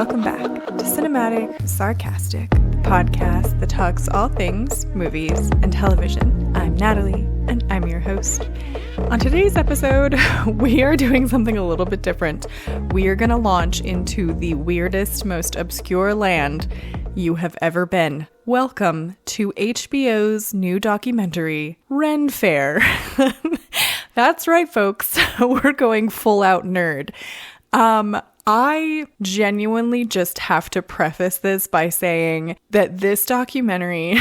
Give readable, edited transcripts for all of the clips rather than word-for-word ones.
Welcome back to Cinematic Sarcastic, the podcast that talks all things movies and television. I'm Natalie, and I'm your host. On today's episode, we are doing something a little bit different. We are going to launch into the weirdest, most obscure land you have ever been. Welcome to HBO's new documentary, Ren Fair. That's right, folks. We're going full out nerd. I genuinely just have to preface this by saying that this documentary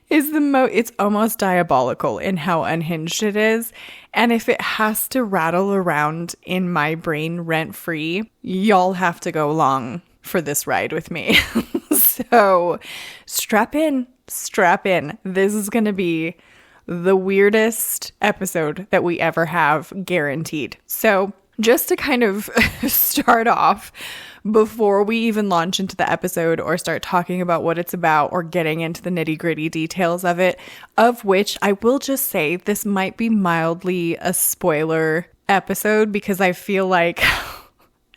is it's almost diabolical in how unhinged it is. And if it has to rattle around in my brain rent-free, y'all have to go along for this ride with me. So strap in. This is going to be the weirdest episode that we ever have, guaranteed. So just to kind of start off, before we even launch into the episode or start talking about what it's about or getting into the nitty-gritty details of it, of which I will just say this might be mildly a spoiler episode, because I feel like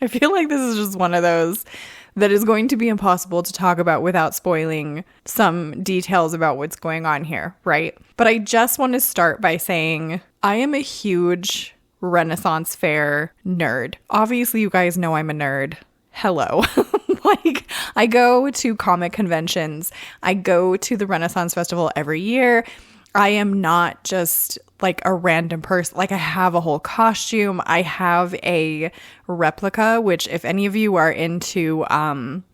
this is just one of those that is going to be impossible to talk about without spoiling some details about what's going on here, right? But I just want to start by saying I am a huge Renaissance Fair nerd. Obviously, you guys know I'm a nerd. Hello. Like, I go to comic conventions. I go to the Renaissance Festival every year. I am not just like a random person. Like, I have a whole costume. I have a replica, which if any of you are into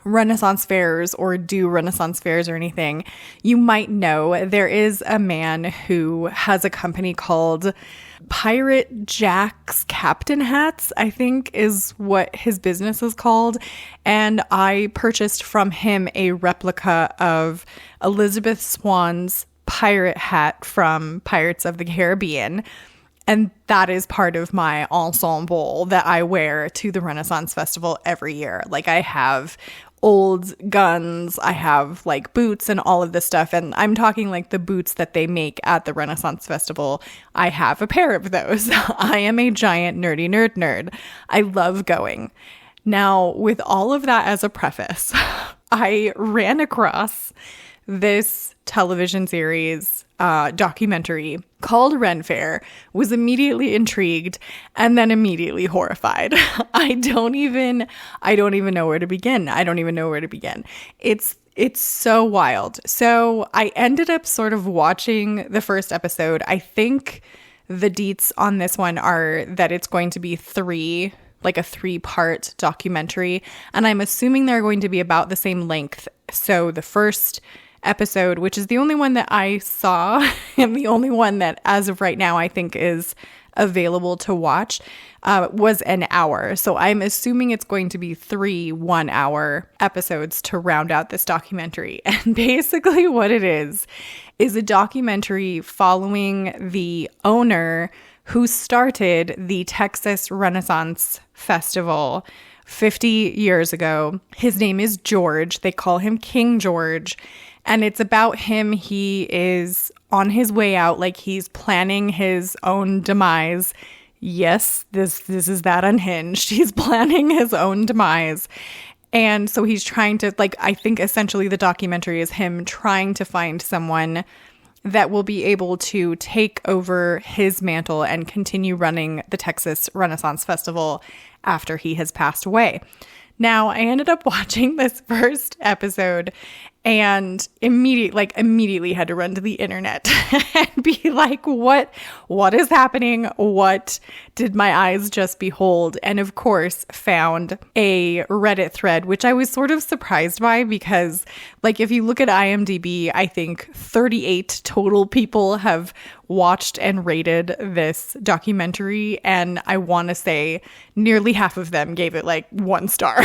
Renaissance fairs or do Renaissance fairs or anything, you might know there is a man who has a company called Pirate Jack's Captain Hats, I think is what his business is called. And I purchased from him a replica of Elizabeth Swann's pirate hat from Pirates of the Caribbean. And that is part of my ensemble that I wear to the Renaissance Festival every year. Like, I have old guns, I have like boots and all of this stuff. And I'm talking like the boots that they make at the Renaissance Festival. I have a pair of those. I am a giant nerdy nerd. I love going. Now, with all of that as a preface, I ran across this television series documentary called Ren Fair, was immediately intrigued, and then immediately horrified. I don't even know where to begin. It's so wild. So I ended up sort of watching the first episode. I think the deets on this one are that it's going to be a 3-part documentary, and I'm assuming they're going to be about the same length. So the first episode, which is the only one that I saw and the only one that as of right now I think is available to watch, was an hour. So I'm assuming it's going to be 3 1-hour episodes to round out this documentary. And basically what it is a documentary following the owner who started the Texas Renaissance Festival 50 years ago. His name is George. They call him King George. And it's about him. He is on his way out, like he's planning his own demise. Yes, this is that unhinged. He's planning his own demise. And so he's trying to, like, I think essentially the documentary is him trying to find someone that will be able to take over his mantle and continue running the Texas Renaissance Festival after he has passed away. Now, I ended up watching this first episode and immediately had to run to the internet and be like, what is happening? What did my eyes just behold? And of course, found a Reddit thread, which I was sort of surprised by because, like, if you look at IMDb, I think 38 total people have watched and rated this documentary. And I want to say nearly half of them gave it like 1 star.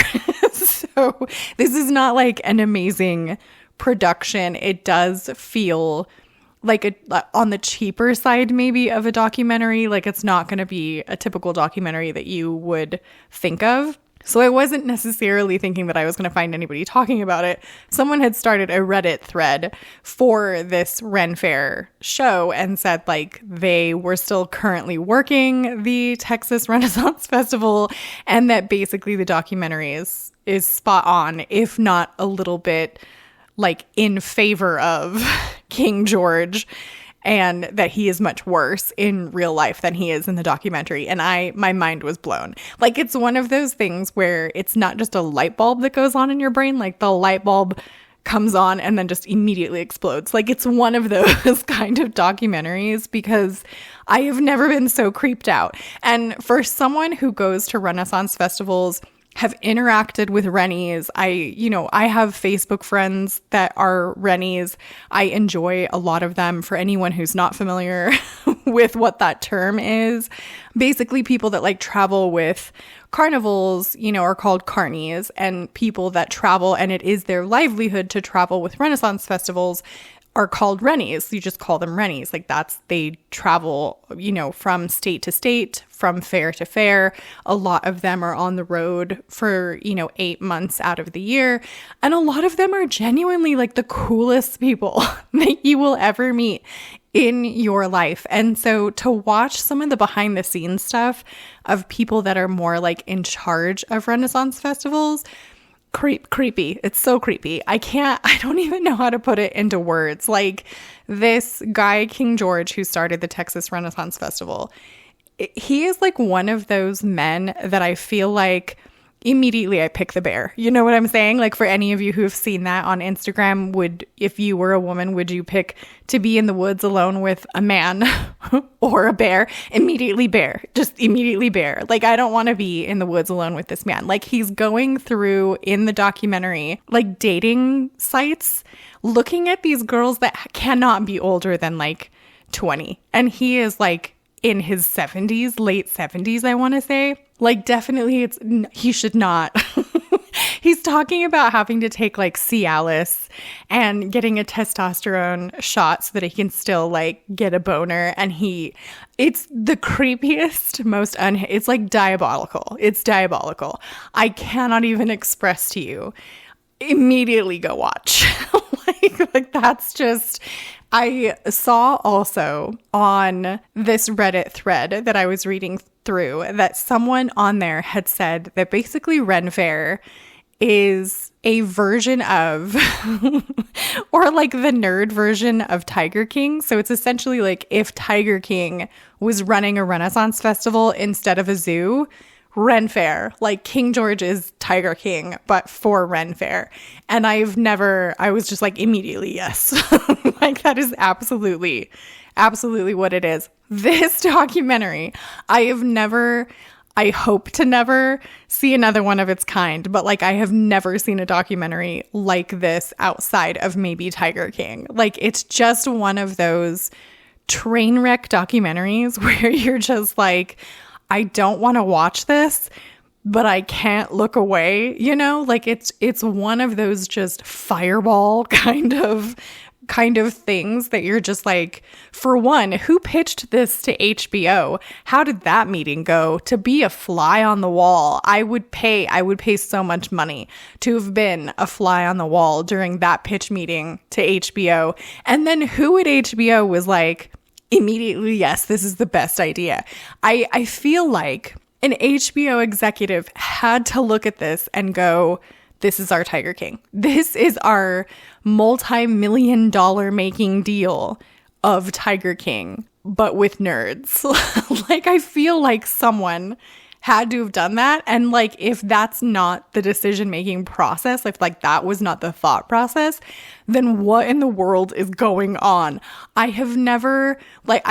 So this is not like an amazing production. It does feel like on the cheaper side maybe of a documentary. Like, it's not going to be a typical documentary that you would think of. So I wasn't necessarily thinking that I was going to find anybody talking about it. Someone had started a Reddit thread for this Ren Fair show and said, like, they were still currently working the Texas Renaissance Festival and that basically the documentary is is spot on, if not a little bit like in favor of King George, and that he is much worse in real life than he is in the documentary. And my mind was blown. Like, it's one of those things where it's not just a light bulb that goes on in your brain. Like, the light bulb comes on and then just immediately explodes. Like, it's one of those kind of documentaries, because I have never been so creeped out. And for someone who goes to Renaissance festivals, have interacted with Rennies. I have Facebook friends that are Rennies. I enjoy a lot of them. For anyone who's not familiar with what that term is, basically people that like travel with carnivals, are called carnies, and people that travel and it is their livelihood to travel with Renaissance festivals are called Rennies. You just call them Rennies. Like, they travel, from state to state, from fair to fair. A lot of them are on the road for, 8 months out of the year. And a lot of them are genuinely like the coolest people that you will ever meet in your life. And so to watch some of the behind the scenes stuff of people that are more like in charge of Renaissance festivals, creepy. It's so creepy. I don't even know how to put it into words. Like, this guy, King George, who started the Texas Renaissance Festival, he is like one of those men that I feel like immediately I pick the bear. You know what I'm saying? Like, for any of you who have seen that on Instagram, if you were a woman, would you pick to be in the woods alone with a man or a bear? Immediately bear. Just immediately bear. Like, I don't want to be in the woods alone with this man. Like, he's going through in the documentary, like, dating sites, looking at these girls that cannot be older than like 20. And he is like in his 70s, late 70s, I want to say. Like, definitely he should not. He's talking about having to take like Cialis and getting a testosterone shot so that he can still like get a boner. And it's the creepiest, it's like diabolical. It's diabolical. I cannot even express to you. Immediately go watch. like that's just... I saw also on this Reddit thread that I was reading through that someone on there had said that basically Ren Fair is a version of, or like the nerd version of Tiger King. So it's essentially like if Tiger King was running a Renaissance festival instead of a zoo, Ren Fair, like King George is Tiger King, but for Ren Fair. And I was just like immediately, yes. Like, that is absolutely what it is. This documentary, I hope to never see another one of its kind, but like, I have never seen a documentary like this outside of maybe Tiger King. Like, it's just one of those train wreck documentaries where you're just like, I don't want to watch this, but I can't look away, like it's one of those just fireball kind of things that you're just like, for one, who pitched this to HBO? How did that meeting go? To be a fly on the wall, I would pay so much money to have been a fly on the wall during that pitch meeting to HBO. And then who at HBO was like, immediately, yes, this is the best idea. I feel like an HBO executive had to look at this and go, this is our Tiger King. This is our multi-million-dollar making deal of Tiger King, but with nerds. Like, I feel like someone had to have done that. And like, if that's not the decision-making process, if like that was not the thought process, then what in the world is going on? I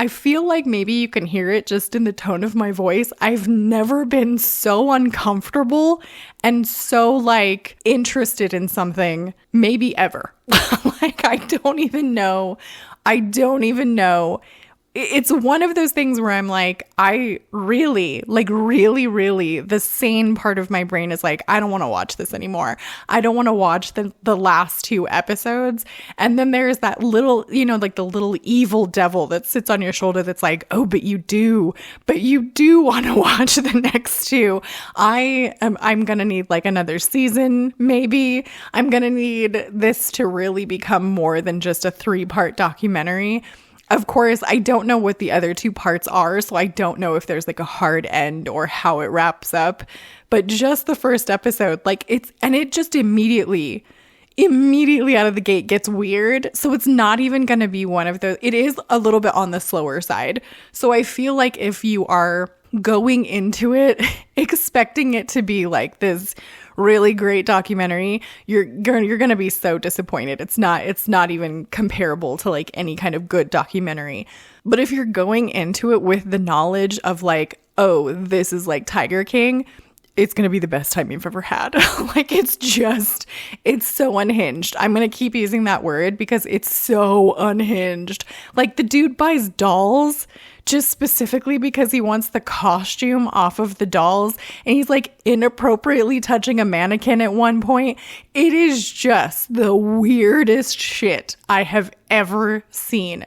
feel like maybe you can hear it just in the tone of my voice. I've never been so uncomfortable and so like interested in something, maybe ever. Like, I don't even know. It's one of those things where I'm like, I really, the sane part of my brain is like, I don't want to watch this anymore. I don't want to watch the last 2 episodes. And then there's that little, like the little evil devil that sits on your shoulder that's like, oh, but you do want to watch the next 2. I'm going to need like another season, maybe. I'm going to need this to really become more than just a 3-part documentary. Of course, I don't know what the other two parts are, so I don't know if there's like a hard end or how it wraps up. But just the first episode, like it just immediately out of the gate gets weird. So it's not even going to be one of those. It is a little bit on the slower side. So I feel like if you are going into it expecting it to be like this really great documentary, you're going to be so disappointed. It's not even comparable to like any kind of good documentary. But if you're going into it with the knowledge of like, oh, this is like Tiger King, it's going to be the best time you've ever had. Like, it's so unhinged. I'm going to keep using that word because it's so unhinged. Like, the dude buys dolls just specifically because he wants the costume off of the dolls. And he's like inappropriately touching a mannequin at one point. It is just the weirdest shit I have ever seen.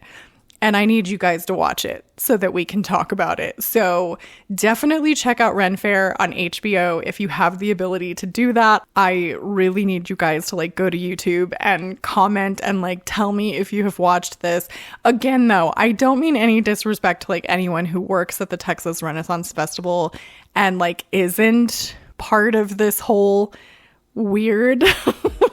And I need you guys to watch it so that we can talk about it. So definitely check out Ren Fair on HBO if you have the ability to do that. I really need you guys to like go to YouTube and comment and like tell me if you have watched this. Again, though, I don't mean any disrespect to like anyone who works at the Texas Renaissance Festival and like isn't part of this whole weird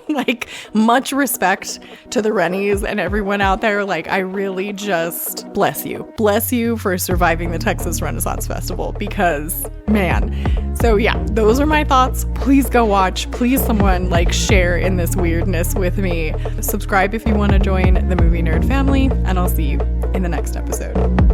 like, much respect to the Rennies and everyone out there. Like, I really just bless you for surviving the Texas Renaissance Festival, because man. So yeah, those are my thoughts. Please go watch. Please someone like share in this weirdness with me. Subscribe if you want to join the Movie Nerd family, and I'll see you in the next episode.